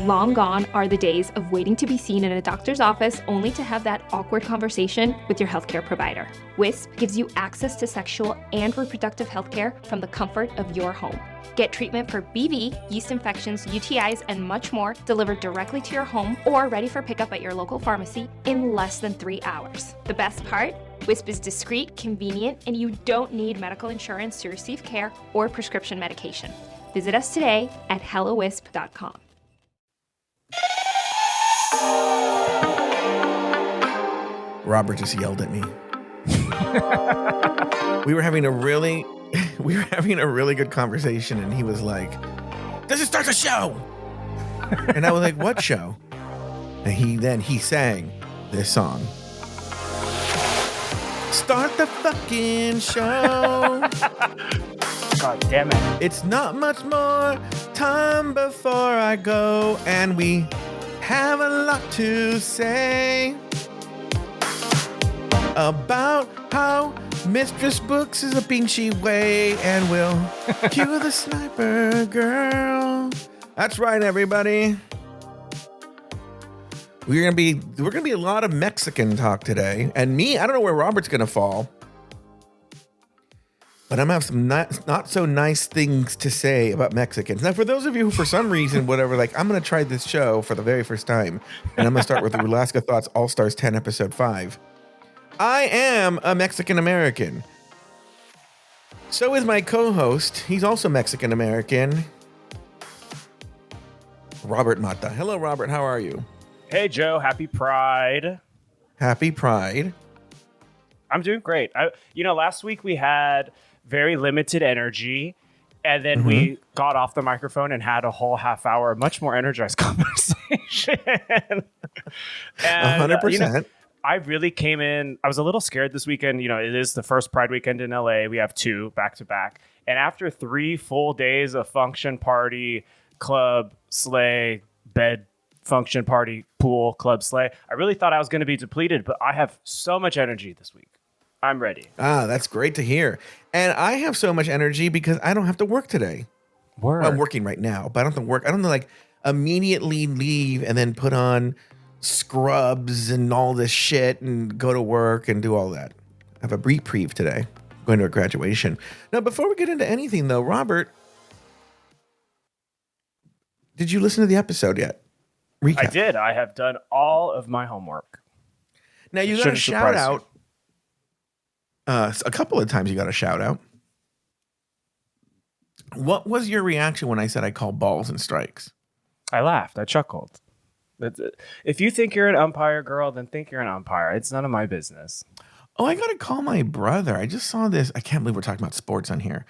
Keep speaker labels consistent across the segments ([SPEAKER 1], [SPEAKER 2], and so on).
[SPEAKER 1] Long gone are the days of waiting to be seen in a doctor's office only to have that awkward conversation with your healthcare provider. Wisp gives you access to sexual and reproductive healthcare from the comfort of your home. Get treatment for BV, yeast infections, UTIs, and much more delivered directly to your home or ready for pickup at your local pharmacy in less than 3 hours. The best part? Wisp is discreet, convenient, and you don't need medical insurance to receive care or prescription medication. Visit us today at hellowisp.com.
[SPEAKER 2] Robert just yelled at me. We were having a really good conversation, and he was like, "This is start the show." And I was like, "What show?" And he sang this song. Start the fucking show.
[SPEAKER 3] God damn it.
[SPEAKER 2] It's not much more time before I go, and we have a lot to say about how Mistress Brooks is a beachy way, and we'll cue the sniper girl. That's right, everybody. We're gonna be a lot of Mexican talk today, and me. I don't know where Robert's gonna fall, but I'm gonna have some not so nice things to say about Mexicans. Now, for those of you who, for some reason, whatever, like, I'm gonna try this show for the very first time, and I'm gonna start with the Rulaska Thoughts All Stars 10 episode 5. I am a Mexican American. So is my co-host. He's also Mexican American. Robert Mata. Hello, Robert. How are you?
[SPEAKER 3] Hey, Joe. Happy Pride.
[SPEAKER 2] Happy Pride.
[SPEAKER 3] I'm doing great. Last week we had very limited energy, and then we got off the microphone and had a whole half hour, much more energized conversation. And,
[SPEAKER 2] 100%.
[SPEAKER 3] I really came in. I was a little scared this weekend. It is the first Pride weekend in LA. We have 2 back to back. And after 3 full days of function, party, club, sleigh, bed, function, party, pool, club, sleigh, I really thought I was going to be depleted, but I have so much energy this week. I'm ready.
[SPEAKER 2] That's great to hear. And I have so much energy because I don't have to work today.
[SPEAKER 3] Word.
[SPEAKER 2] Well, I'm working right now, but I don't have to work. I don't have to immediately leave and then put on scrubs and all this shit and go to work and do all that. I have a reprieve today. I'm going to a graduation. Now, before we get into anything, though, Robert, did you listen to the episode yet? Recap.
[SPEAKER 3] I did. I have done all of my homework.
[SPEAKER 2] Now, you got a shout out. A couple of times you got a shout out. What was your reaction when I said I call balls and strikes?
[SPEAKER 3] I laughed. I chuckled. If you think you're an umpire, girl, then think you're an umpire. It's none of my business.
[SPEAKER 2] Oh, I got to call my brother. I just saw this. I can't believe we're talking about sports on here.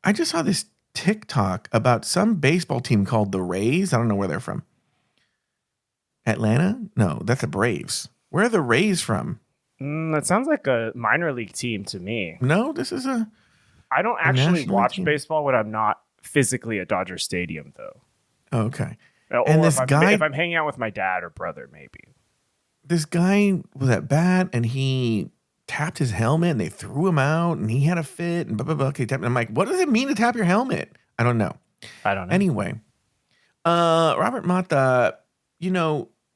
[SPEAKER 2] I just saw this TikTok about some baseball team called the Rays. I don't know where they're from. Atlanta? No, that's the Braves. Where are the Rays from?
[SPEAKER 3] That sounds like a minor league team to me.
[SPEAKER 2] No, this is
[SPEAKER 3] I don't actually watch baseball when I'm not physically at Dodger Stadium, though.
[SPEAKER 2] Okay.
[SPEAKER 3] Or
[SPEAKER 2] and this guy,
[SPEAKER 3] if I'm hanging out with my dad or brother, maybe.
[SPEAKER 2] This guy was at bat and he tapped his helmet and they threw him out and he had a fit and blah, blah, blah. Okay, I'm like, what does it mean to tap your helmet? I don't know. Anyway, Robert Mata,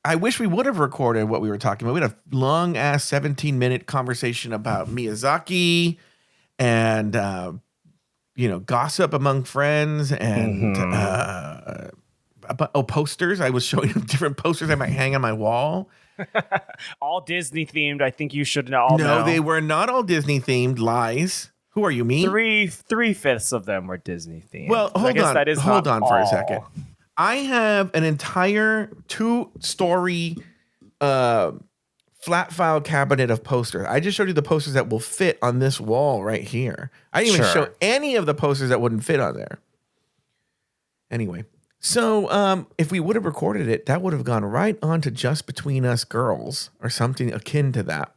[SPEAKER 2] I wish we would have recorded what we were talking about. We had a long ass 17-minute conversation about Miyazaki and, gossip among friends and, posters. I was showing him different posters I might hang on my wall.
[SPEAKER 3] All Disney themed. I think you should all know.
[SPEAKER 2] No, they were not all Disney themed. Lies. Who are you, me?
[SPEAKER 3] 3/5 of them were Disney themed.
[SPEAKER 2] Well, hold on for a second. I have an entire 2-story flat file cabinet of posters. I just showed you the posters that will fit on this wall right here. I didn't even show any of the posters that wouldn't fit on there. Anyway, so if we would have recorded it, that would have gone right on to Just Between Us Girls or something akin to that.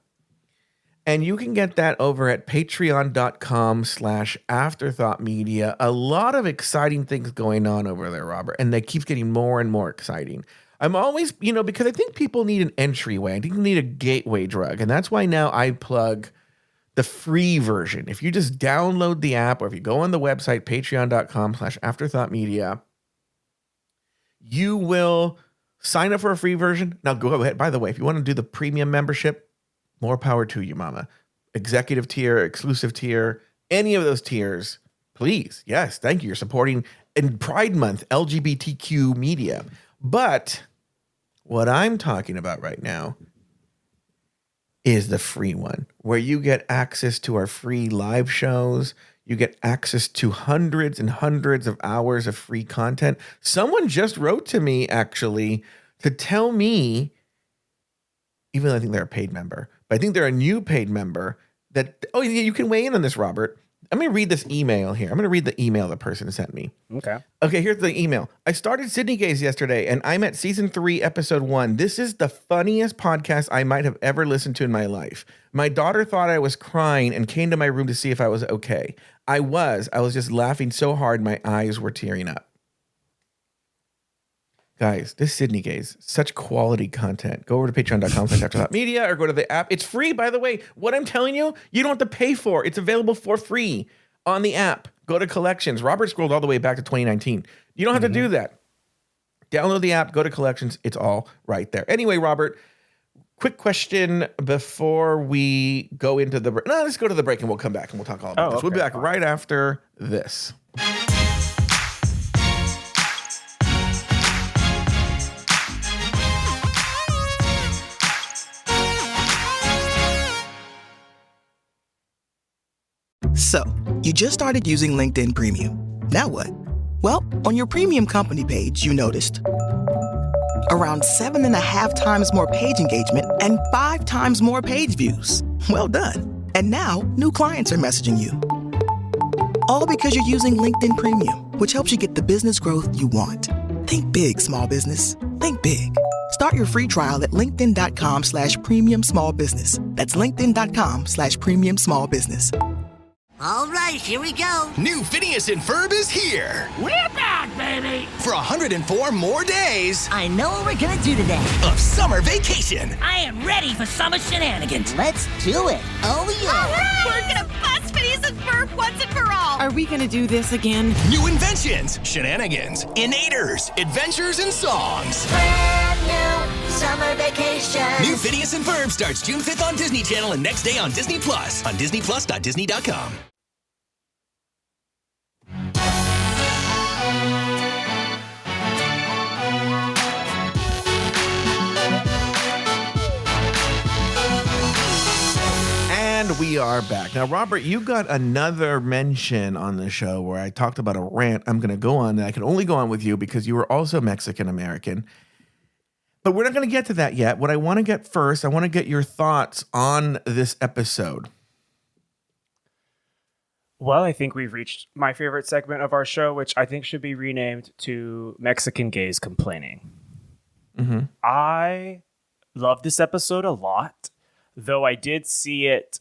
[SPEAKER 2] And you can get that over at patreon.com/afterthoughtmedia. A lot of exciting things going on over there, Robert. And they keep getting more and more exciting. I'm always, because I think people need an entryway. I think you need a gateway drug. And that's why now I plug the free version. If you just download the app or if you go on the website, patreon.com/afterthoughtmedia, you will sign up for a free version. Now go ahead. By the way, if you want to do the premium membership, more power to you, mama. Executive tier, exclusive tier, any of those tiers, please. Yes, thank you. You're supporting in Pride Month LGBTQ media. But what I'm talking about right now is the free one, where you get access to our free live shows. You get access to hundreds and hundreds of hours of free content. Someone just wrote to me, actually, to tell me, even though I think they're a paid member, but I think they're a new paid member, that, oh, yeah, you can weigh in on this, Robert. I'm going to read this email here. I'm going to read the email the person sent me. Okay, here's the email. I started Sydney Gaze yesterday, and I'm at season 3, episode 1. This is the funniest podcast I might have ever listened to in my life. My daughter thought I was crying and came to my room to see if I was okay. I was just laughing so hard my eyes were tearing up. Guys, this Sydney Gaze, such quality content. Go over to patreon.com/afterthoughtmedia or go to the app. It's free, by the way. What I'm telling you, you don't have to pay for. It's available for free on the app. Go to collections. Robert scrolled all the way back to 2019. You don't have to do that. Download the app, go to collections. It's all right there. Anyway, Robert, quick question before we go into the break. No, let's go to the break and we'll come back and we'll talk all about this. We'll be back right after this.
[SPEAKER 4] So, you just started using LinkedIn Premium. Now what? Well, on your premium company page, you noticed around 7.5 times more page engagement and 5 times more page views. Well done. And now, new clients are messaging you. All because you're using LinkedIn Premium, which helps you get the business growth you want. Think big, small business. Think big. Start your free trial at linkedin.com/premium small business. That's linkedin.com/premium small business.
[SPEAKER 5] All right, here we go.
[SPEAKER 6] New Phineas and Ferb is here.
[SPEAKER 5] We're back, baby.
[SPEAKER 6] For 104 more days
[SPEAKER 5] I know what we're gonna do today.
[SPEAKER 6] of summer vacation.
[SPEAKER 5] I am ready for summer shenanigans. Let's do it. Oh, yeah.
[SPEAKER 7] All right. We're gonna bust Phineas and Ferb once and for all.
[SPEAKER 8] Are we gonna do this again?
[SPEAKER 6] New inventions, shenanigans, innators, adventures, and songs.
[SPEAKER 5] Brand new summer vacation.
[SPEAKER 6] New Phineas and Ferb starts June 5th on Disney Channel and next day on Disney Plus on DisneyPlus.Disney.com.
[SPEAKER 2] And we are back. Now, Robert, you got another mention on the show where I talked about a rant I'm going to go on that I can only go on with you because you were also Mexican-American. But we're not going to get to that yet. What I want to get first, I want to get your thoughts on this episode.
[SPEAKER 3] Well, I think we've reached my favorite segment of our show, which I think should be renamed to Mexican Gays Complaining.
[SPEAKER 2] Mm-hmm.
[SPEAKER 3] I love this episode a lot, though I did see it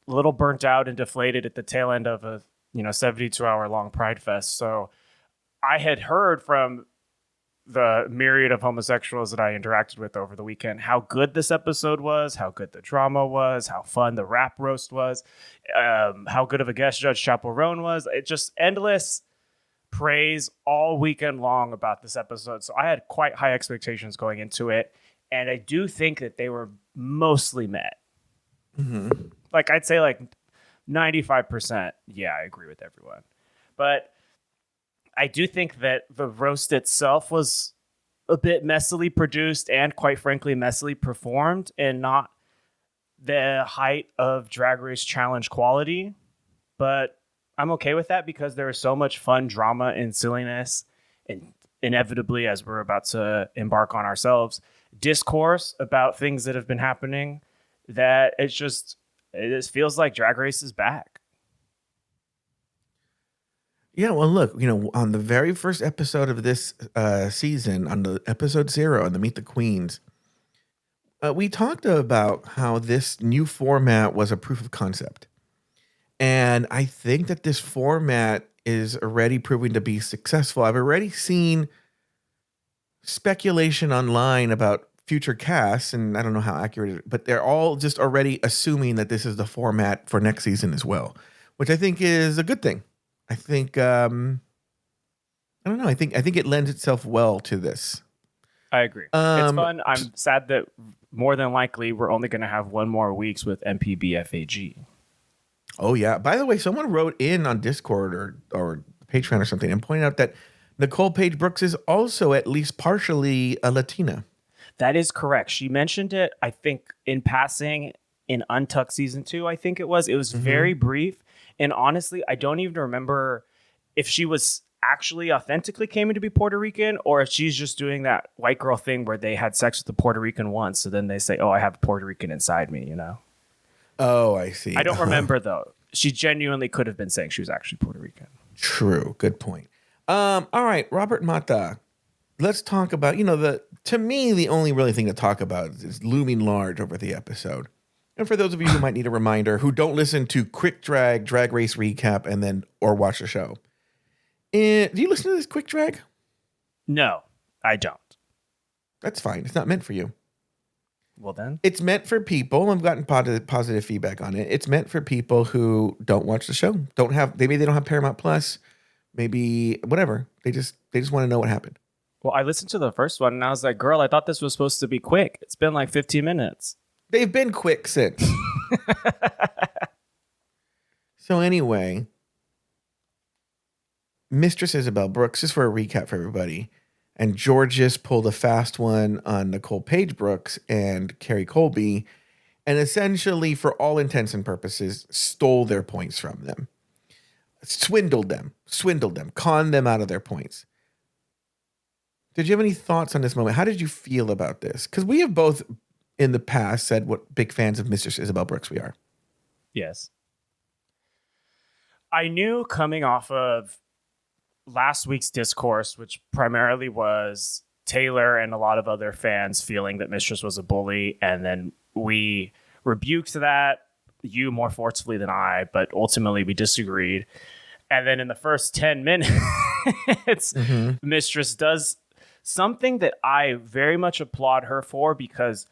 [SPEAKER 3] a little burnt out and deflated at the tail end of a 72-hour long Pride Fest. So I had heard from the myriad of homosexuals that I interacted with over the weekend how good this episode was, how good the drama was, how fun the rap roast was, how good of a guest judge Chaperone was. It just endless praise all weekend long about this episode. So I had quite high expectations going into it, and I do think that they were mostly met.
[SPEAKER 2] Mm-hmm.
[SPEAKER 3] Like I'd say like 95%. Yeah, I agree with everyone. But I do think that the roast itself was a bit messily produced and quite frankly messily performed and not the height of Drag Race Challenge quality. But I'm okay with that because there is so much fun drama and silliness and inevitably, as we're about to embark on ourselves, discourse about things that have been happening that it just feels like Drag Race is back.
[SPEAKER 2] Yeah, well, look, on the very first episode of this season, on the episode 0, on the Meet the Queens, we talked about how this new format was a proof of concept. And I think that this format is already proving to be successful. I've already seen speculation online about future casts, and I don't know how accurate it is, but they're all just already assuming that this is the format for next season as well, which I think is a good thing. I think I don't know. I think it lends itself well to this.
[SPEAKER 3] I agree. It's fun. I'm sad that more than likely we're only going to have one more weeks with MPBFAG.
[SPEAKER 2] Oh, yeah. By the way, someone wrote in on Discord or Patreon or something and pointed out that Nicole Page Brooks is also at least partially a Latina.
[SPEAKER 3] That is correct. She mentioned it, I think, in passing in Untucked Season 2, I think it was. It was very brief. And honestly, I don't even remember if she was actually authentically came to be Puerto Rican or if she's just doing that white girl thing where they had sex with the Puerto Rican once. So then they say, oh, I have a Puerto Rican inside me, you know?
[SPEAKER 2] Oh, I see.
[SPEAKER 3] I don't remember, though. She genuinely could have been saying she was actually Puerto Rican.
[SPEAKER 2] True. Good point. All right, Robert Mata. Let's talk about, to me, the only really thing to talk about is looming large over the episode. And for those of you who might need a reminder, who don't listen to Quick Drag Race Recap, or watch the show. Do you listen to this Quick Drag?
[SPEAKER 3] No, I don't.
[SPEAKER 2] That's fine. It's not meant for you.
[SPEAKER 3] Well, then.
[SPEAKER 2] It's meant for people. I've gotten positive feedback on it. It's meant for people who don't watch the show. Maybe they don't have Paramount Plus. Maybe whatever. They just want to know what happened.
[SPEAKER 3] Well, I listened to the first one and I was like, girl, I thought this was supposed to be quick. It's been like 15 minutes.
[SPEAKER 2] They've been quick since. So anyway, Mistress Isabel Brooks, just for a recap for everybody, and Georges pulled a fast one on Nicole Page Brooks and Carrie Colby, and essentially, for all intents and purposes, stole their points from them. Swindled them, conned them out of their points. Did you have any thoughts on this moment? How did you feel about this? Because we have both in the past said what big fans of Mistress Isabel Brooks we are.
[SPEAKER 3] Yes. I knew coming off of last week's discourse, which primarily was Taylor and a lot of other fans feeling that Mistress was a bully, and then we rebuked that, you more forcefully than I, but ultimately we disagreed. And then in the first 10 minutes, Mistress does something that I very much applaud her for, because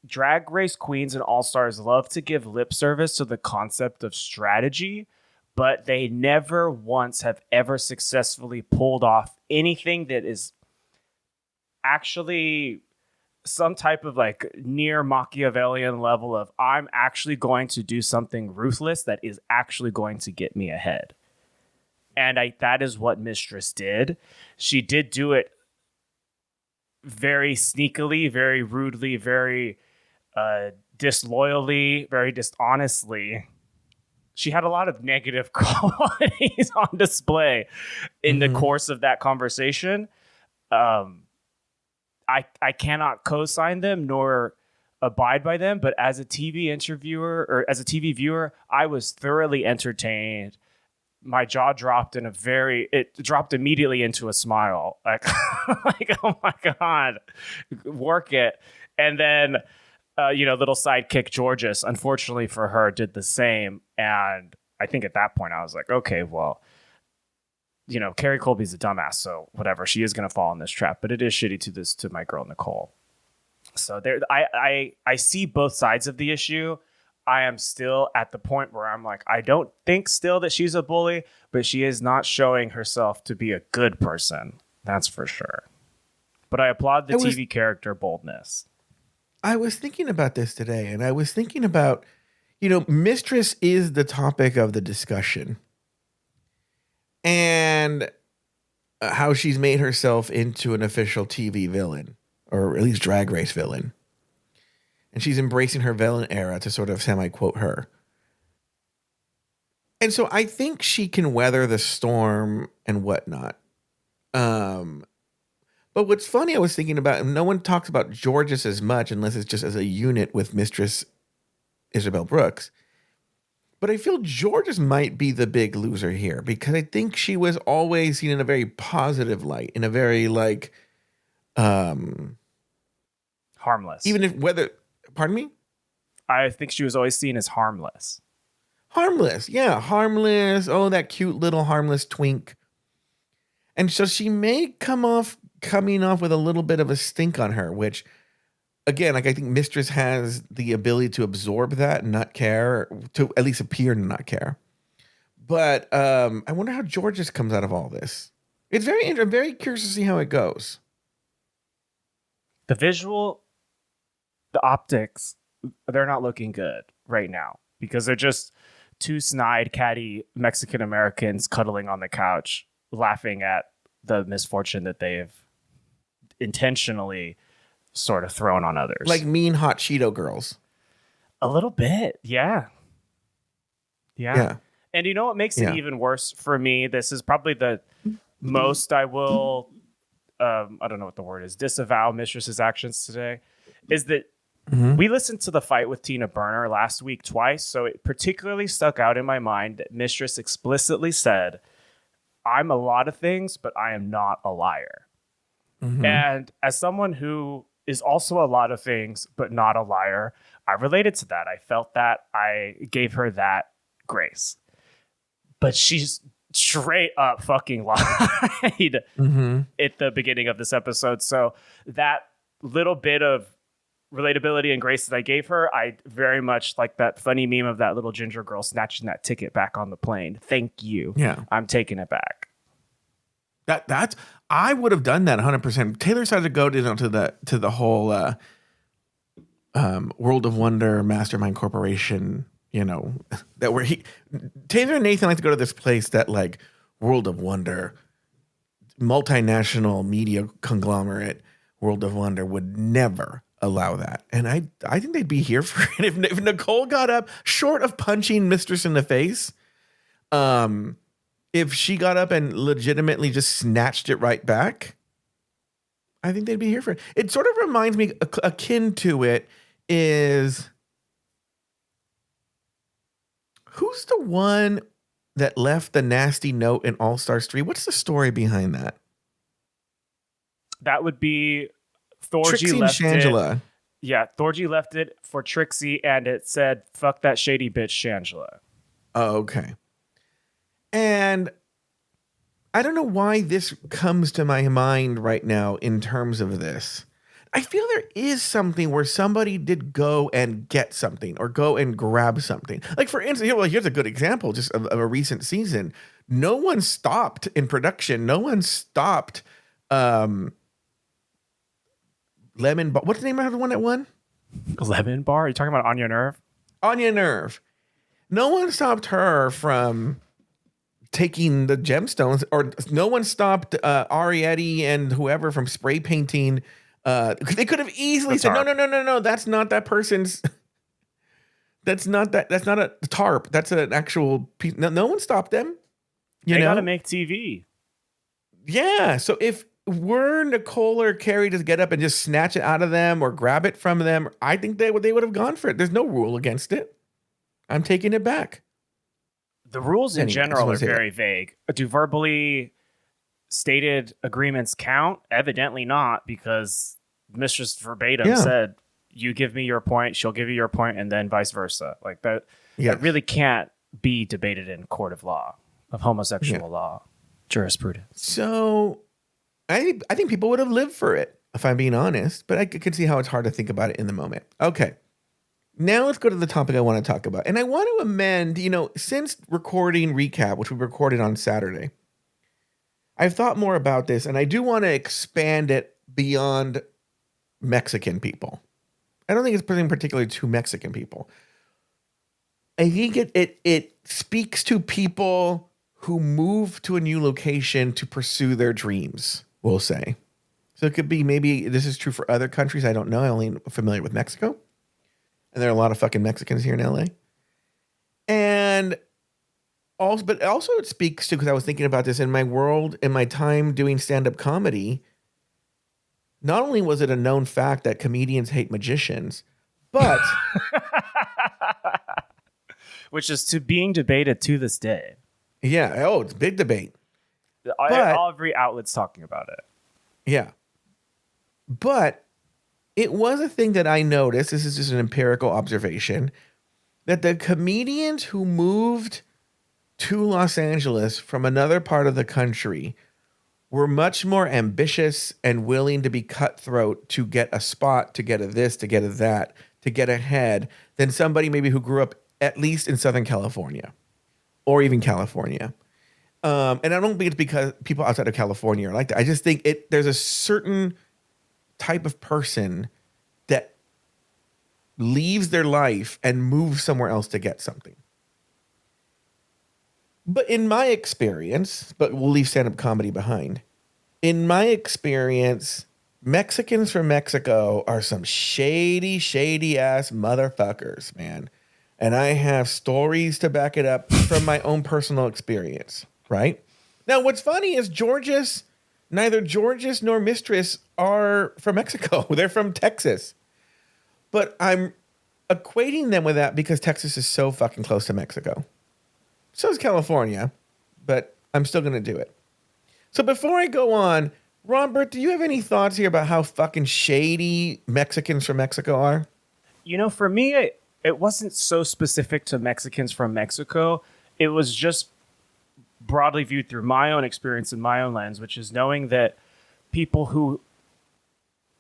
[SPEAKER 3] Drag Race queens and all-stars love to give lip service to the concept of strategy, but they never once have ever successfully pulled off anything that is actually some type of like near Machiavellian level of I'm actually going to do something ruthless that is actually going to get me ahead. And that is what Mistress did. She did do it very sneakily, very rudely, very disloyally, very dishonestly. She had a lot of negative qualities on display in the course of that conversation. I cannot co-sign them nor abide by them, but as a TV interviewer or as a TV viewer, I was thoroughly entertained. My jaw dropped it dropped immediately into a smile. Like, oh my God, work it. And then, little sidekick Georges, unfortunately for her, did the same. And I think at that point I was like, okay, well, Carrie Colby's a dumbass, so whatever. She is going to fall in this trap, but it is shitty to my girl Nicole. So there, I see both sides of the issue. I am still at the point where I'm like, I don't think still that she's a bully, but she is not showing herself to be a good person. That's for sure. But I applaud the TV character boldness.
[SPEAKER 2] I was thinking about this today, and I was thinking about, Mistress is the topic of the discussion. And how she's made herself into an official TV villain, or at least Drag Race villain. And she's embracing her villain era, to sort of semi-quote her. And so I think she can weather the storm and whatnot. But what's funny, I was thinking about, and no one talks about Georges as much unless it's just as a unit with Mistress Isabel Brooks. But I feel Georges might be the big loser here, because I think she was always seen in a very positive light, in a very
[SPEAKER 3] harmless.
[SPEAKER 2] Even if pardon me?
[SPEAKER 3] I think she was always seen as harmless.
[SPEAKER 2] Harmless, yeah, harmless. Oh, that cute little harmless twink. And so she may coming off with a little bit of a stink on her, which, again, I think Mistress has the ability to absorb that and not care, to at least appear to not care. But I wonder how Georges comes out of all this. It's I'm very curious to see how it goes.
[SPEAKER 3] The visual, the optics, they're not looking good right now because they're just two snide, catty Mexican Americans cuddling on the couch, laughing at the misfortune that they've intentionally sort of thrown on others.
[SPEAKER 2] Like mean hot Cheeto girls.
[SPEAKER 3] A little bit, yeah. And you know what makes it even worse for me? This is probably the most I will, I don't know what the word is, disavow Mistress's actions today, is that we listened to the fight with Tina Burner last week twice, so it particularly stuck out in my mind that Mistress explicitly said, I'm a lot of things, but I am not a liar. And as someone who is also a lot of things, but not a liar, I related to that. I felt that. I gave her that grace. But she's straight up fucking lied at the beginning of this episode. So that little bit of relatability and grace that I gave her, I very much like that funny meme of that little ginger girl snatching that ticket back on the plane. Thank you.
[SPEAKER 2] Yeah.
[SPEAKER 3] I'm taking it back.
[SPEAKER 2] That's I would have done that 100%. Taylor decided to go to the whole World of Wonder Mastermind Corporation, that where Taylor and Nathan like to go to this place that like World of Wonder, multinational media conglomerate, World of Wonder would never allow that. And I think they'd be here for it. If Nicole got up, short of punching Mistress in the face, if she got up and legitimately just snatched it right back, I think they'd be here for it. It sort of reminds me, akin to it is, who's the one that left the nasty note in All Stars 3? What's the story behind that?
[SPEAKER 3] That would be Thorgy
[SPEAKER 2] Trixie
[SPEAKER 3] left
[SPEAKER 2] and Shangela.
[SPEAKER 3] it. Yeah, Thorgy left it for Trixie, and it said, fuck that shady bitch Shangela.
[SPEAKER 2] Oh, okay. And I don't know why this comes to my mind right now in terms of this. I feel there is something where somebody did go and get something or go and grab something. Like, for instance, here's a good example just of a recent season. No one stopped in production. No one stopped Lemon Bar. What's the name of the one that won?
[SPEAKER 3] Lemon Bar? Are you talking about Anya Nerve?
[SPEAKER 2] Anya Nerve. No one stopped her from taking the gemstones, or no one stopped Arietti and whoever from spray painting. They could have easily said, no, that's not that person's. That's not a tarp. That's an actual piece. No one stopped them.
[SPEAKER 3] They got to make TV.
[SPEAKER 2] Yeah. So if were Nicole or Carrie to get up and just snatch it out of them or grab it from them, I think they would have gone for it. There's no rule against it. I'm taking it back.
[SPEAKER 3] The rules in general are very vague. Do verbally stated agreements count? Evidently not, because Mistress verbatim said, you give me your point, she'll give you your point, and then vice versa. Like that, that really can't be debated in court of law, of homosexual law, jurisprudence.
[SPEAKER 2] So I think people would have lived for it, if I'm being honest, but I could see how it's hard to think about it in the moment. Okay. Now let's go to the topic I want to talk about. And I want to amend, since recording recap, which we recorded on Saturday, I've thought more about this, and I do want to expand it beyond Mexican people. I don't think it's particularly to Mexican people. I think it speaks to people who move to a new location to pursue their dreams, we'll say. So it could be, maybe this is true for other countries. I don't know. I'm only familiar with Mexico. And there are a lot of fucking Mexicans here in LA. And also, but also it speaks to, because I was thinking about this in my time doing stand-up comedy, not only was it a known fact that comedians hate magicians, but
[SPEAKER 3] which is being debated to this day.
[SPEAKER 2] Yeah. Oh, it's a big debate.
[SPEAKER 3] Every outlet's talking about it.
[SPEAKER 2] Yeah. But it was a thing that I noticed, this is just an empirical observation, that the comedians who moved to Los Angeles from another part of the country were much more ambitious and willing to be cutthroat to get a spot, to get a this, to get a that, to get ahead than somebody maybe who grew up at least in Southern California or even California. And I don't think it's because people outside of California are like that. I just think there's a certain type of person that leaves their life and moves somewhere else to get something. But in my experience, but we'll leave stand-up comedy behind. In my experience, Mexicans from Mexico are some shady, shady ass motherfuckers, man. And I have stories to back it up from my own personal experience, right? Now, what's funny is neither Georges nor Mistress are from Mexico. They're from Texas. But I'm equating them with that because Texas is so fucking close to Mexico. So is California, but I'm still going to do it. So before I go on, Robert, do you have any thoughts here about how fucking shady Mexicans from Mexico are?
[SPEAKER 3] You know, for me, it wasn't so specific to Mexicans from Mexico. It was just broadly viewed through my own experience and my own lens, which is knowing that people who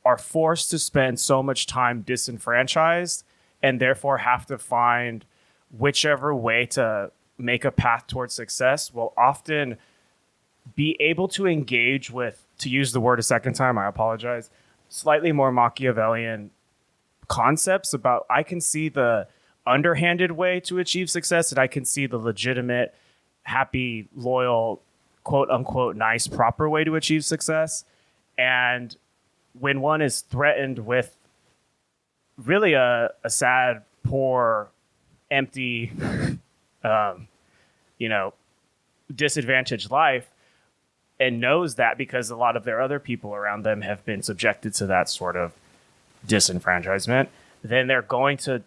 [SPEAKER 3] are forced to spend so much time disenfranchised and therefore have to find whichever way to make a path towards success will often be able to engage with, to use the word a second time, I apologize, slightly more Machiavellian concepts about, I can see the underhanded way to achieve success and I can see the legitimate, happy, loyal, quote unquote, nice, proper way to achieve success. And when one is threatened with really a sad, poor, empty, disadvantaged life, and knows that because a lot of their other people around them have been subjected to that sort of disenfranchisement, then they're going to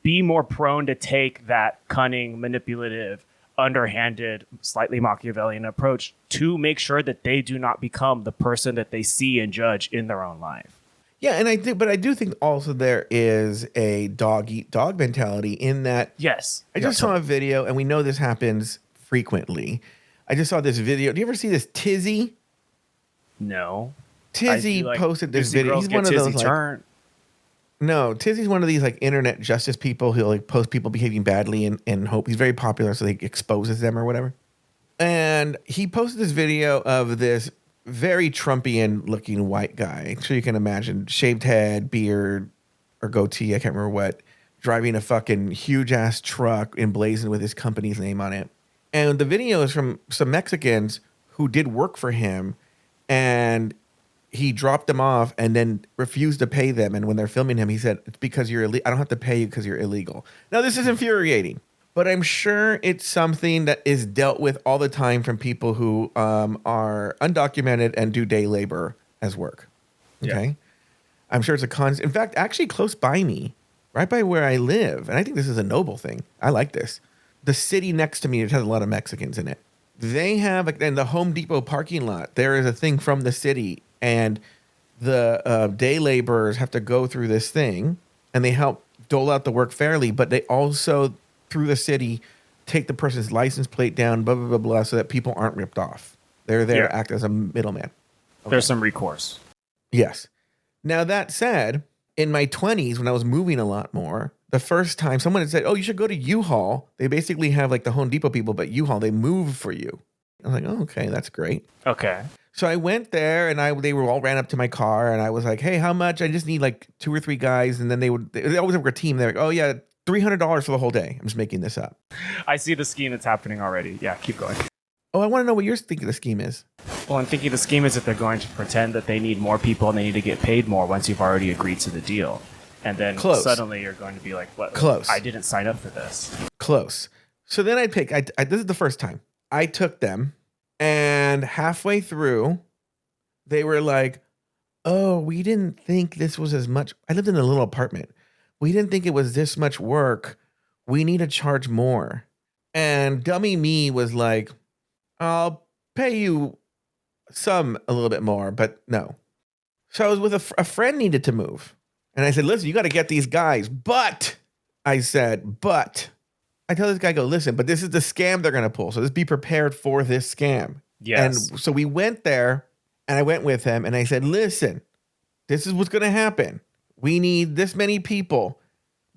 [SPEAKER 3] be more prone to take that cunning, manipulative, underhanded, slightly Machiavellian approach to make sure that they do not become the person that they see and judge in their own life.
[SPEAKER 2] Yeah, and I do think also there is a dog eat dog mentality in that.
[SPEAKER 3] Yes.
[SPEAKER 2] I just saw a video, and we know this happens frequently. I just saw this video. Do you ever see this Tizzy?
[SPEAKER 3] No.
[SPEAKER 2] Tizzy posted this video. He's one of those No, Tizzy's one of these like internet justice people who like post people behaving badly and hope. He's very popular, so he exposes them or whatever. And he posted this video of this very Trumpian looking white guy. So you can imagine shaved head, beard, or goatee. I can't remember what. Driving a fucking huge ass truck emblazoned with his company's name on it. And the video is from some Mexicans who did work for him, and he dropped them off and then refused to pay them. And when they're filming him, he said, "It's because you're illegal. I don't have to pay you because you're illegal." Now, this is infuriating, but I'm sure it's something that is dealt with all the time from people who are undocumented and do day labor as work. Okay. Yeah. I'm sure it's a constant. In fact, actually close by me, right by where I live, and I think this is a noble thing. I like this. The city next to me, it has a lot of Mexicans in it. They have, like, in the Home Depot parking lot, there is a thing from the city, and the day laborers have to go through this thing, and they help dole out the work fairly, but they also, through the city, take the person's license plate down, blah, blah, blah, blah, so that people aren't ripped off. They're there to act as a middleman. Okay.
[SPEAKER 3] There's some recourse.
[SPEAKER 2] Yes. Now, that said, in my 20s, when I was moving a lot more, the first time someone had said, "Oh, you should go to U-Haul." They basically have like the Home Depot people, but U-Haul, they move for you. I was like, "Oh, okay, that's great."
[SPEAKER 3] Okay.
[SPEAKER 2] So I went there, and they were all ran up to my car, and I was like, "Hey, how much?" I just need like 2 or 3 guys, and then they always have a team. They're like, "Oh yeah, $300 for the whole day." I'm just making this up.
[SPEAKER 3] I see the scheme that's happening already. Yeah, keep going.
[SPEAKER 2] Oh, I want to know what you're thinking the scheme is.
[SPEAKER 3] Well, I'm thinking the scheme is that they're going to pretend that they need more people and they need to get paid more once you've already agreed to the deal. And then suddenly you're going to be like, "What?
[SPEAKER 2] Close.
[SPEAKER 3] I didn't sign up for this."
[SPEAKER 2] Close. So then I this is the first time. I took them, and halfway through, they were like, "Oh, we didn't think this was as much." I lived in a little apartment. "We didn't think it was this much work. We need to charge more." And dummy me was like, "I'll pay you a little bit more, but no." So I was with a friend needed to move. And I said, "Listen, you got to get these guys." But I tell this guy, "Listen, but this is the scam they're going to pull. So just be prepared for this scam."
[SPEAKER 3] Yes.
[SPEAKER 2] And so we went there, and I went with him, and I said, "Listen, this is what's going to happen. We need this many people.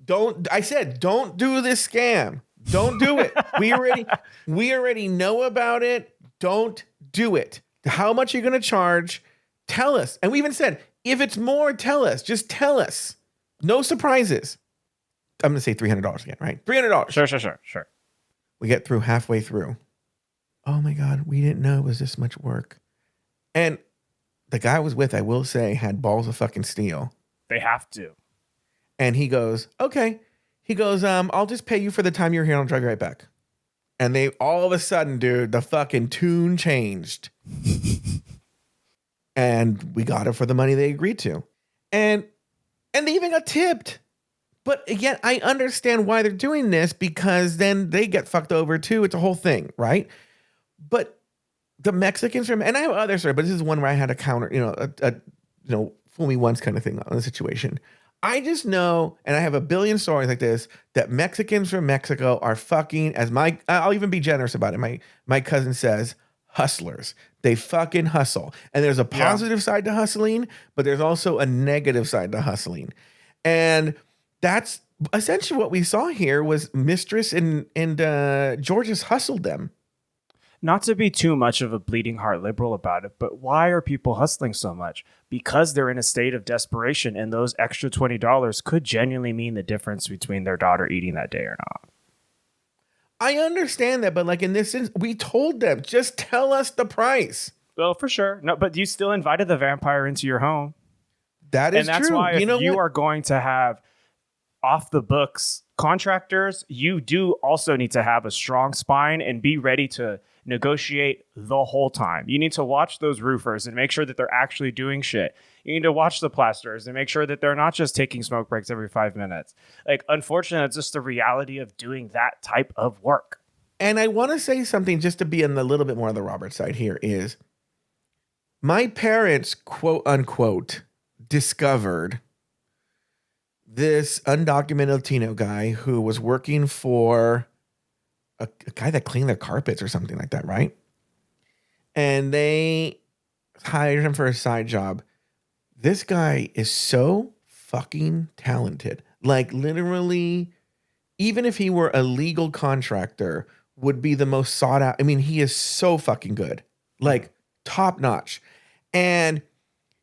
[SPEAKER 2] Don't do this scam. Don't do it. We already know about it. Don't do it. How much are you going to charge? Tell us. And we even said, if it's more, tell us. Just tell us. No surprises. I'm going to say $300 again, right? $300.
[SPEAKER 3] Sure.
[SPEAKER 2] We get through halfway through. Oh my God, we didn't know it was this much work. And the guy I was with, I will say, had balls of fucking steel.
[SPEAKER 3] They have to.
[SPEAKER 2] And he goes, okay. He goes, I'll just pay you for the time you're here and I'll drive you right back. And they all of a sudden, dude, the fucking tune changed. And we got it for the money they agreed to. And they even got tipped. But again, I understand why they're doing this, because then they get fucked over too. It's a whole thing, right? But the Mexicans and I have other stories, but this is one where I had a counter, fool me once kind of thing on the situation. I just know, and I have a billion stories like this, that Mexicans from Mexico are fucking, I'll even be generous about it. My cousin says, hustlers. They fucking hustle. And there's a positive side to hustling, but there's also a negative side to hustling. And that's essentially what we saw here was Mistress and Georges hustled them.
[SPEAKER 3] Not to be too much of a bleeding heart liberal about it, but why are people hustling so much? Because they're in a state of desperation, and those extra $20 could genuinely mean the difference between their daughter eating that day or not.
[SPEAKER 2] I understand that, but like in this instance, we told them, just tell us the price.
[SPEAKER 3] Well, for sure. No, but you still invited the vampire into your home.
[SPEAKER 2] That is true.
[SPEAKER 3] And that's why if you are going to have off the books contractors, you do also need to have a strong spine and be ready to negotiate the whole time. You need to watch those roofers and make sure that they're actually doing shit. You need to watch the plasterers and make sure that they're not just taking smoke breaks every 5 minutes. Like, unfortunately, it's just the reality of doing that type of work.
[SPEAKER 2] And I want to say something just to be on a little bit more on the Robert side here is my parents, quote unquote, discovered this undocumented Latino guy who was working for a guy that cleaned their carpets or something like that, right? And they hired him for a side job. This guy is so fucking talented. Like literally, even if he were a legal contractor, would be the most sought out. I mean, he is so fucking good. Like top notch. And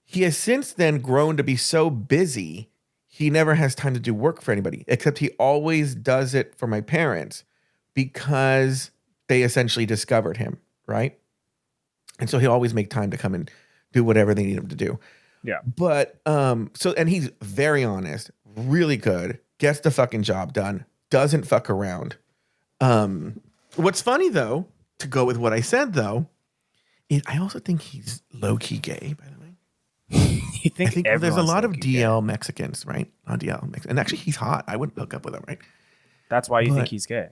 [SPEAKER 2] he has since then grown to be so busy, he never has time to do work for anybody, except he always does it for my parents because they essentially discovered him, right? And so he'll always make time to come and do whatever they need him to do.
[SPEAKER 3] Yeah.
[SPEAKER 2] But, and he's very honest, really good, gets the fucking job done, doesn't fuck around. What's funny though, to go with what I said though, is I also think he's low-key gay, by the way.
[SPEAKER 3] I think
[SPEAKER 2] there's a lot of DL gay. Mexicans, right? Not DL Mexicans. And actually, he's hot. I wouldn't hook up with him, right?
[SPEAKER 3] That's why you think he's gay.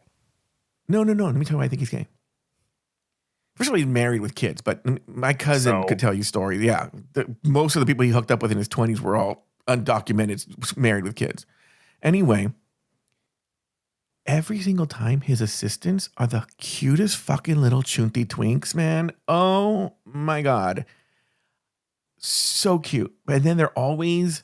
[SPEAKER 2] No. Let me tell you why I think he's gay. First of all, he's married with kids, but my cousin could tell you stories. Yeah. Most of the people he hooked up with in his 20s were all undocumented, married with kids. Anyway, every single time his assistants are the cutest fucking little chunty twinks, man. Oh my God. So cute. And then they're always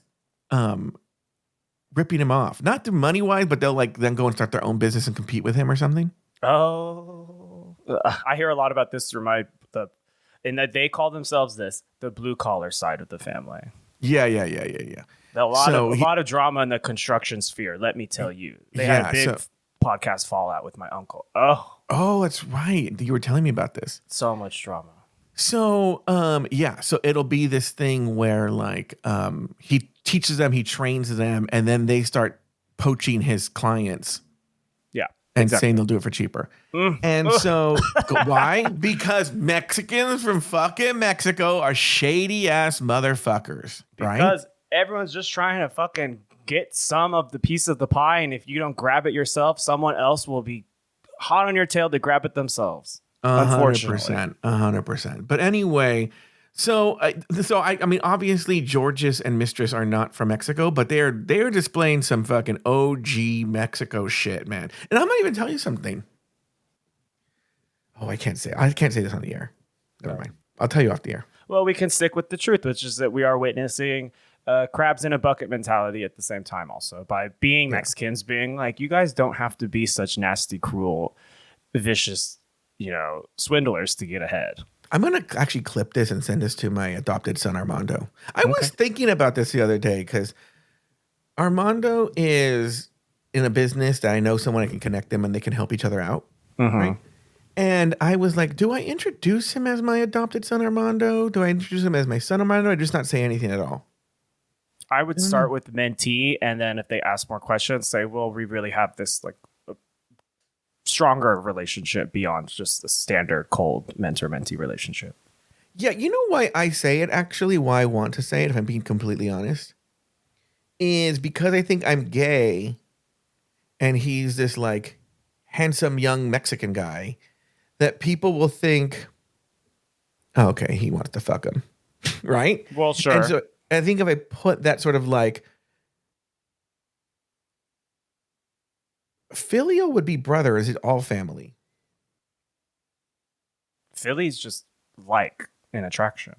[SPEAKER 2] ripping him off. Not the money wise, but they'll like then go and start their own business and compete with him or something.
[SPEAKER 3] Oh, I hear a lot about this through and that they call themselves the blue collar side of the family.
[SPEAKER 2] Yeah.
[SPEAKER 3] A lot of drama in the construction sphere. Let me tell you, they had a big podcast fallout with my uncle.
[SPEAKER 2] Oh, that's right. You were telling me about this.
[SPEAKER 3] So much drama.
[SPEAKER 2] So, so it'll be this thing where like, he teaches them, he trains them, and then they start poaching his clients.
[SPEAKER 3] Yeah.
[SPEAKER 2] And saying they'll do it for cheaper. And so why? Because Mexicans from fucking Mexico are shady ass motherfuckers, right?
[SPEAKER 3] Because everyone's just trying to fucking get some of the piece of the pie. And if you don't grab it yourself, someone else will be hot on your tail to grab it themselves.
[SPEAKER 2] 100%. But anyway, I mean, obviously Georges and Mistress are not from Mexico, but they're displaying some fucking OG Mexico shit, man. And I'm gonna even tell you something. Oh, I can't say this on the air. Never mind. I'll tell you off the air.
[SPEAKER 3] Well, we can stick with the truth, which is that we are witnessing crabs in a bucket mentality at the same time also by being Mexicans, being like, you guys don't have to be such nasty, cruel, vicious, swindlers to get ahead.
[SPEAKER 2] I'm going to actually clip this and send this to my adopted son, Armando. I was thinking about this the other day because Armando is in a business that I know someone I can connect them and they can help each other out. Right? And I was like, do I introduce him as my adopted son, Armando? Do I introduce him as my son, Armando? Or just not say anything at all?
[SPEAKER 3] I would start with mentee, and then if they ask more questions, say, well, we really have this like a stronger relationship beyond just the standard cold mentor-mentee relationship.
[SPEAKER 2] Yeah, you know why I say it, actually, why I want to say it, if I'm being completely honest, is because I think I'm gay, and he's this like handsome young Mexican guy that people will think, oh, okay, he wants to fuck him, right?
[SPEAKER 3] Well, sure.
[SPEAKER 2] And so I think if I put that sort of like filial would be brother, is it all family?
[SPEAKER 3] Philly's just like an attraction.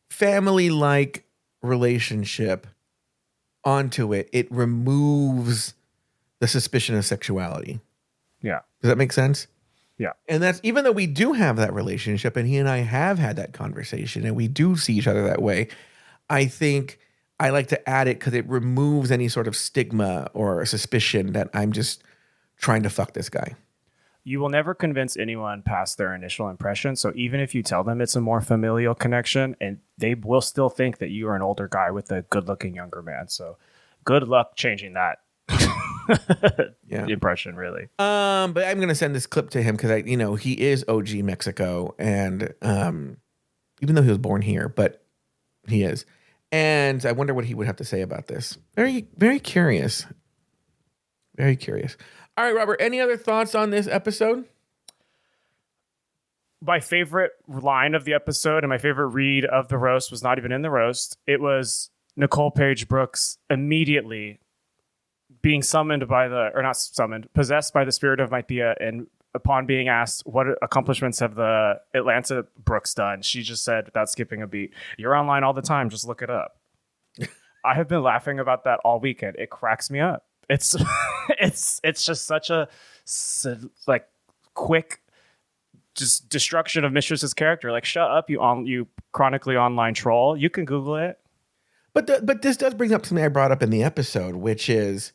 [SPEAKER 2] Family-like relationship onto it, it removes the suspicion of sexuality.
[SPEAKER 3] Yeah.
[SPEAKER 2] Does that make sense?
[SPEAKER 3] Yeah.
[SPEAKER 2] And that's even though we do have that relationship and he and I have had that conversation and we do see each other that way, I think I like to add it because it removes any sort of stigma or suspicion that I'm just trying to fuck this guy.
[SPEAKER 3] You will never convince anyone past their initial impression. So even if you tell them it's a more familial connection, and they will still think that you are an older guy with a good-looking younger man. So good luck changing that impression, really.
[SPEAKER 2] But I'm gonna send this clip to him because he is OG Mexico, and even though he was born here, but he is. And I wonder what he would have to say about this. Very, very curious. Very curious. All right, Robert, any other thoughts on this episode?
[SPEAKER 3] My favorite line of the episode and my favorite read of the roast was not even in the roast. It was Nicole Page Brooks immediately being possessed by the spirit of Mythia, and upon being asked what accomplishments have the Atlanta Brooks done, she just said, without skipping a beat, "You're online all the time, just look it up." I have been laughing about that all weekend. It cracks me up. It's just such a like quick just destruction of Mistress's character. Like, shut up, you chronically online troll. You can Google it.
[SPEAKER 2] But this does bring up something I brought up in the episode, which is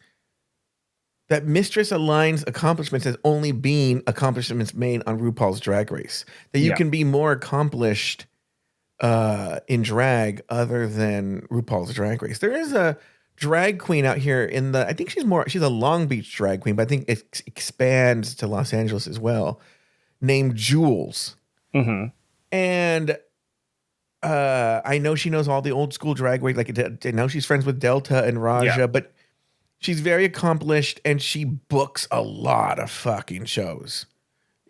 [SPEAKER 2] that Mistress aligns accomplishments as only being accomplishments made on RuPaul's Drag Race. That you can be more accomplished in drag other than RuPaul's Drag Race. There is a drag queen out here I think she's a Long Beach drag queen, but I think it expands to Los Angeles as well, named Jules.
[SPEAKER 3] Mm-hmm.
[SPEAKER 2] And I know she knows all the old school drag race. Like, I know she's friends with Delta and Raja, but she's very accomplished and she books a lot of fucking shows,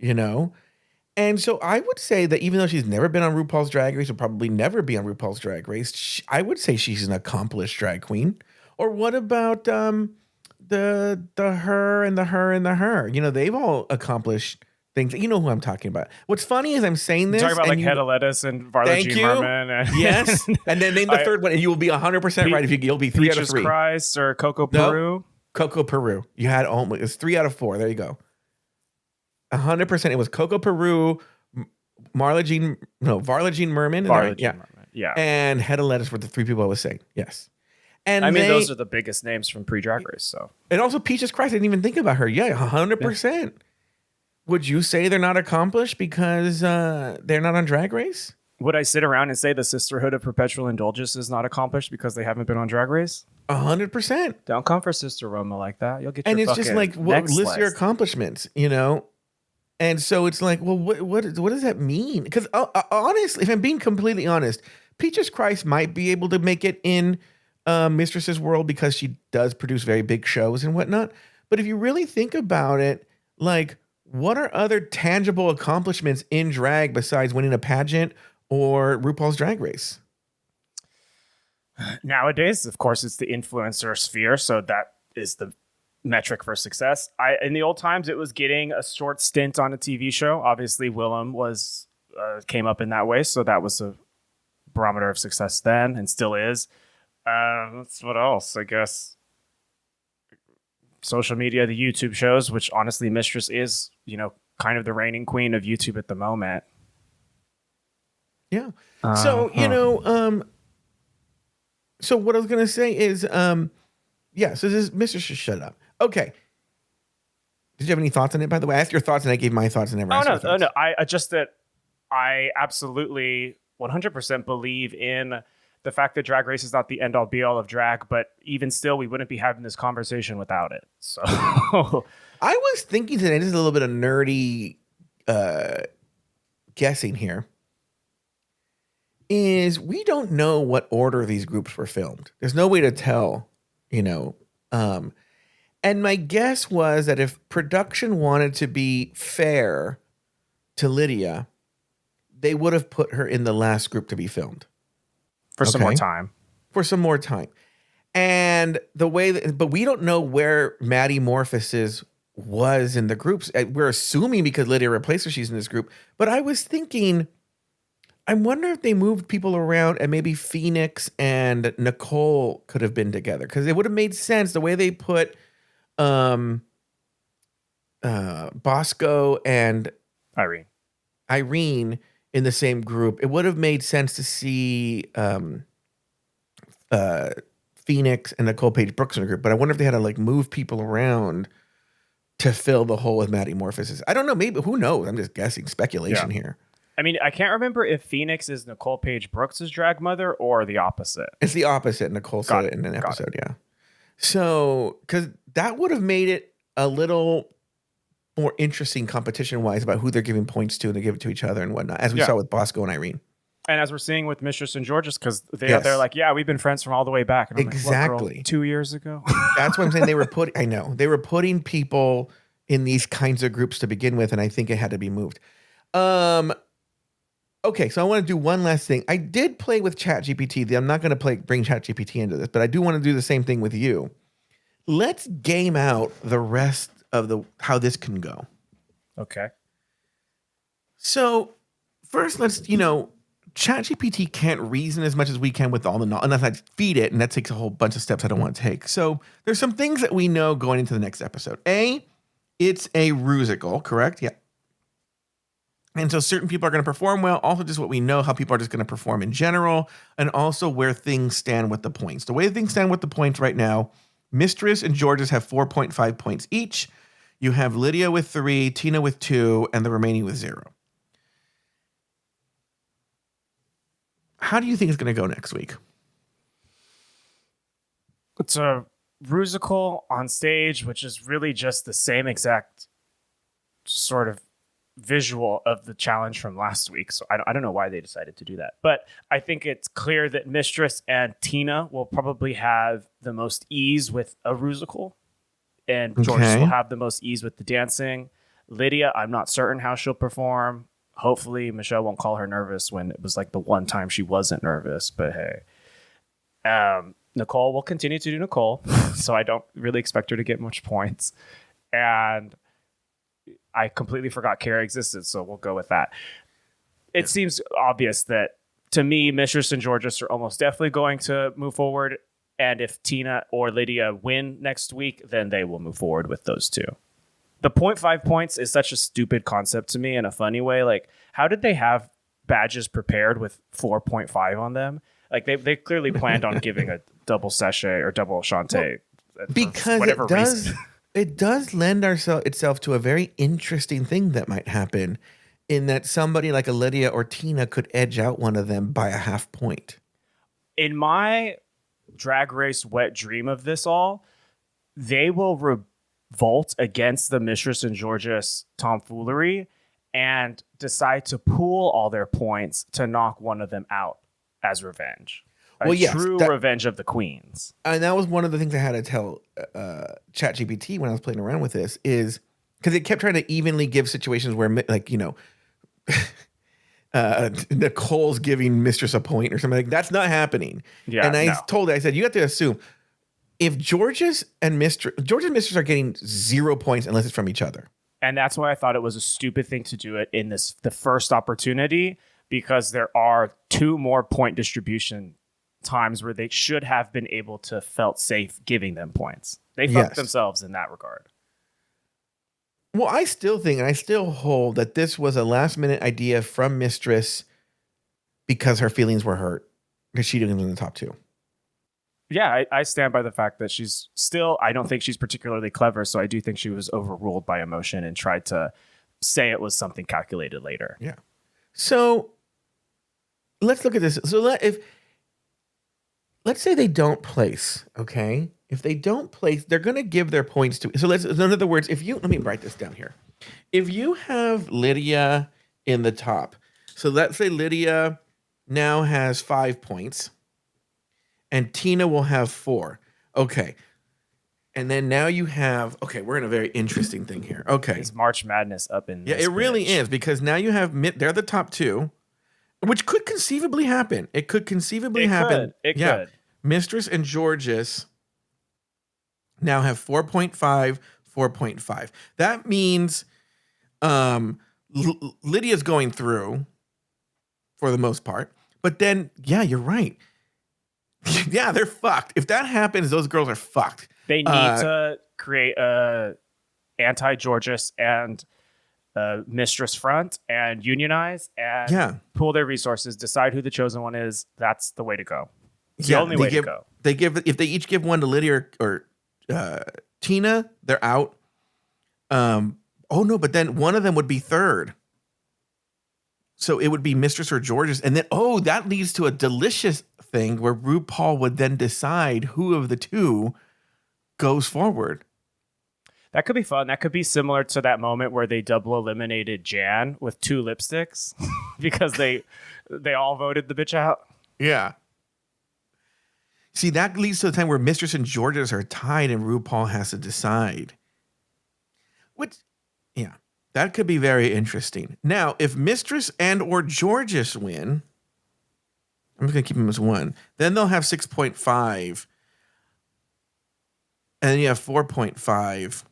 [SPEAKER 2] And so I would say that even though she's never been on RuPaul's Drag Race or probably never be on RuPaul's Drag Race, I would say she's an accomplished drag queen. Or what about the her and the her and the her? They've all accomplished things. You know who I'm talking about. What's funny is I'm saying this.
[SPEAKER 3] You're talking about like Hedda Lettuce and Varla Jean Merman.
[SPEAKER 2] Yes. And then name the third one and you will be 100% right if you'll be 3 out of 3.
[SPEAKER 3] Peaches Christ or Coco Peru.
[SPEAKER 2] Nope. Coco Peru. You had almost, it's 3 out of 4. There you go. 100%. It was Coco Peru, Varla Jean Merman.
[SPEAKER 3] Merman. Yeah.
[SPEAKER 2] And Hedda Lettuce were the 3 people I was saying. Yes. And
[SPEAKER 3] those are the biggest names from pre-Drag Race. So,
[SPEAKER 2] and also Peaches Christ. I didn't even think about her. Yeah, 100%. Yeah. Would you say they're not accomplished because they're not on Drag Race?
[SPEAKER 3] Would I sit around and say the Sisterhood of Perpetual Indulgence is not accomplished because they haven't been on Drag Race?
[SPEAKER 2] 100%.
[SPEAKER 3] Don't come for Sister Roma like that. You'll get your
[SPEAKER 2] and it's just like list your accomplishments, And so it's like, well, what does that mean? Because honestly, if I'm being completely honest, Peaches Christ might be able to make it in Mistress's world because she does produce very big shows and whatnot. But if you really think about it, like, what are other tangible accomplishments in drag besides winning a pageant or RuPaul's Drag Race?
[SPEAKER 3] Nowadays, of course, it's the influencer sphere. So that is the metric for success. In the old times, it was getting a short stint on a TV show. Obviously, Willem was came up in that way. So that was a barometer of success then and still is. What else? I guess social media, the YouTube shows, which honestly Mistress is, kind of the reigning queen of YouTube at the moment.
[SPEAKER 2] Yeah. So, so what I was going to say is, so this Mistress should shut up. Okay. Did you have any thoughts on it, by the way? I asked your thoughts and I gave my thoughts and never asked your thoughts.
[SPEAKER 3] No. I absolutely 100% believe in the fact that Drag Race is not the end-all be-all of drag, but even still, we wouldn't be having this conversation without it. So
[SPEAKER 2] I was thinking today, this is a little bit of nerdy guessing here, is we don't know what order these groups were filmed. There's no way to tell, and my guess was that if production wanted to be fair to Lydia, they would have put her in the last group to be filmed.
[SPEAKER 3] For some more time.
[SPEAKER 2] For some more time. And the way but we don't know where Maddie Morphosis was in the groups. We're assuming because Lydia replaced her, she's in this group. But I was thinking, I wonder if they moved people around and maybe Phoenix and Nicole could have been together. Because it would have made sense the way they put Bosco and Irene in the same group. It would have made sense to see Phoenix and Nicole Page Brooks in a group, but I wonder if they had to move people around to fill the hole with Maddie Morphosis. I don't know. Maybe, who knows? I'm just guessing, speculation here.
[SPEAKER 3] I mean, I can't remember if Phoenix is Nicole Page Brooks' drag mother or the opposite.
[SPEAKER 2] It's the opposite. Nicole said it in an episode. Yeah. So, because that would have made it a little more interesting competition-wise about who they're giving points to and they give it to each other and whatnot, as we saw with Bosco and Irene.
[SPEAKER 3] And as we're seeing with Mistress and Georges, because they're like, we've been friends from all the way back. And I'm
[SPEAKER 2] exactly.
[SPEAKER 3] Like, 2 years ago?
[SPEAKER 2] That's what I'm saying. They were putting people in these kinds of groups to begin with, and I think it had to be moved. Okay, so I want to do one last thing. I did play with ChatGPT. I'm not going to bring ChatGPT into this, but I do want to do the same thing with you. Let's game out the rest of how this can go.
[SPEAKER 3] Okay.
[SPEAKER 2] So first, let's, ChatGPT can't reason as much as we can with all the knowledge, unless I feed it, and that takes a whole bunch of steps I don't want to take. So there's some things that we know going into the next episode. It's a rusical, correct? Yeah. And so certain people are going to perform well. Also, just what we know, how people are just going to perform in general, and also where things stand with the points. The way things stand with the points right now, Mistress and Georges have 4.5 points each. You have Lydia with 3, Tina with 2, and the remaining with 0. How do you think it's going to go next week?
[SPEAKER 3] It's a rusical on stage, which is really just the same exact sort of visual of the challenge from last week. So I don't know why they decided to do that. But I think it's clear that Mistress and Tina will probably have the most ease with a rusical. And Georges will have the most ease with the dancing. Lydia, I'm not certain how she'll perform. Hopefully Michelle won't call her nervous when it was the one time she wasn't nervous. But hey. Nicole will continue to do Nicole. So I don't really expect her to get much points. And I completely forgot Kara existed, so we'll go with that. It seems obvious that, to me, Mistress and Georges are almost definitely going to move forward. And if Tina or Lydia win next week, then they will move forward with those two. The 0.5 points is such a stupid concept to me in a funny way. How did they have badges prepared with 4.5 on them? They clearly planned on giving a double sachet or double Shantae.
[SPEAKER 2] Because it does lend itself to a very interesting thing that might happen, in that somebody like a Lydia or Tina could edge out one of them by a half point.
[SPEAKER 3] In my Drag Race wet dream of this all, they will revolt against the Mistress and Georges tomfoolery and decide to pool all their points to knock one of them out as revenge. True revenge of the queens. And
[SPEAKER 2] that was one of the things I had to tell ChatGPT when I was playing around with this, is because it kept trying to evenly give situations where, Nicole's giving Mistress a point or something. That's not happening. Yeah, and I told her, I said, you have to assume if Georges and Mistress are getting 0 points unless it's from each other.
[SPEAKER 3] And that's why I thought it was a stupid thing to do it in the first opportunity, because there are 2 more point distribution times where they should have been able to felt safe giving them points. They fucked themselves in that regard.
[SPEAKER 2] Well, I still think, and I still hold that this was a last minute idea from Mistress because her feelings were hurt because she didn't win the top 2.
[SPEAKER 3] Yeah, I stand by the fact that she's still, I don't think she's particularly clever. So I do think she was overruled by emotion and tried to say it was something calculated later.
[SPEAKER 2] Yeah. So let's look at this. So let's say they don't place, okay? If they don't place, they're going to give their points to. So in other words, let me write this down here. If you have Lydia in the top, so let's say Lydia now has 5 points and Tina will have 4. Okay. And then now you have, we're in a very interesting thing here. Okay.
[SPEAKER 3] It's March Madness up in
[SPEAKER 2] it really is, because now you have, they're the top 2, which could conceivably happen. It could conceivably happen.
[SPEAKER 3] It could.
[SPEAKER 2] Mistress and Georges now have 4.5, 4.5. That means Lydia's going through for the most part. But then, yeah, you're right. Yeah, they're fucked. If that happens, those girls are fucked.
[SPEAKER 3] They need to create a anti-Georges and Mistress front and unionize and pool their resources, decide who the chosen one is. That's the way to go. It's the only way to go.
[SPEAKER 2] If they each give one to Lydia or Tina, they're out. But then one of them would be third. So it would be Mistress or Georges. And then, that leads to a delicious thing where RuPaul would then decide who of the 2 goes forward.
[SPEAKER 3] That could be fun. That could be similar to that moment where they double eliminated Jan with 2 lipsticks because they all voted the bitch out.
[SPEAKER 2] Yeah. See, that leads to the time where Mistress and Georges are tied and RuPaul has to decide. That could be very interesting. Now, if Mistress and or Georges win, I'm just going to keep them as 1. Then they'll have 6.5. And then you have 4.5.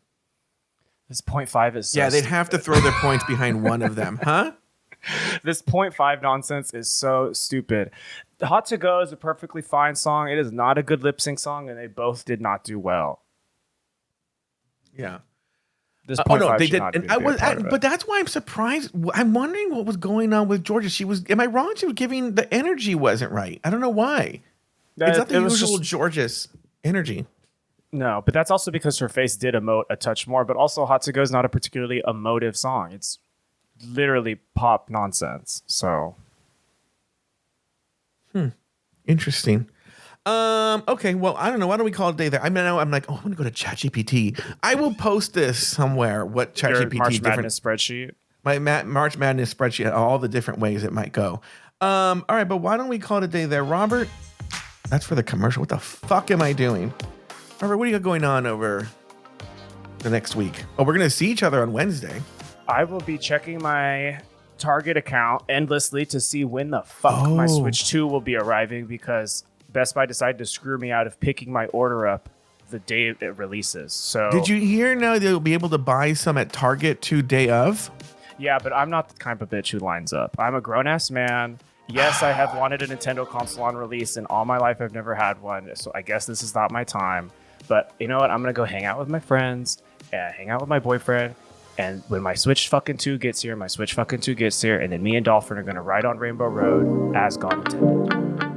[SPEAKER 3] This 0.5 is so
[SPEAKER 2] they'd have to throw their points behind one of them. Huh?
[SPEAKER 3] This 0.5 nonsense is so stupid. Hot to Go is a perfectly fine song. It is not a good lip sync song, and they both did not do well.
[SPEAKER 2] Yeah.
[SPEAKER 3] This 0.5
[SPEAKER 2] they did. And but that's why I'm surprised. I'm wondering what was going on with Georgia. Am I wrong? She was giving, the energy wasn't right. I don't know why. It's not the usual Georges energy.
[SPEAKER 3] No, but that's also because her face did emote a touch more. But also, Hot to Go is not a particularly emotive song. It's literally pop nonsense. So,
[SPEAKER 2] interesting. Okay, well, I don't know. Why don't we call it a day there? I'm like, I'm going to go to ChatGPT. I will post this somewhere. What ChatGPT
[SPEAKER 3] March Madness spreadsheet.
[SPEAKER 2] My March Madness spreadsheet, all the different ways it might go. All right, but why don't we call it a day there, Robert? That's for the commercial. What the fuck am I doing? Robert, what do you got going on over the next week? Oh, we're going to see each other on Wednesday.
[SPEAKER 3] I will be checking my Target account endlessly to see when the fuck my Switch 2 will be arriving, because Best Buy decided to screw me out of picking my order up the day it releases. So
[SPEAKER 2] did you hear now they'll be able to buy some at Target day of?
[SPEAKER 3] Yeah, but I'm not the kind of bitch who lines up. I'm a grown-ass man. Yes, I have wanted a Nintendo console on release, and all my life I've never had one. So I guess this is not my time. But you know what? I'm going to go hang out with my friends, hang out with my boyfriend. And when my Switch fucking 2 gets here, and then me and Dolphin are going to ride on Rainbow Road as God intended.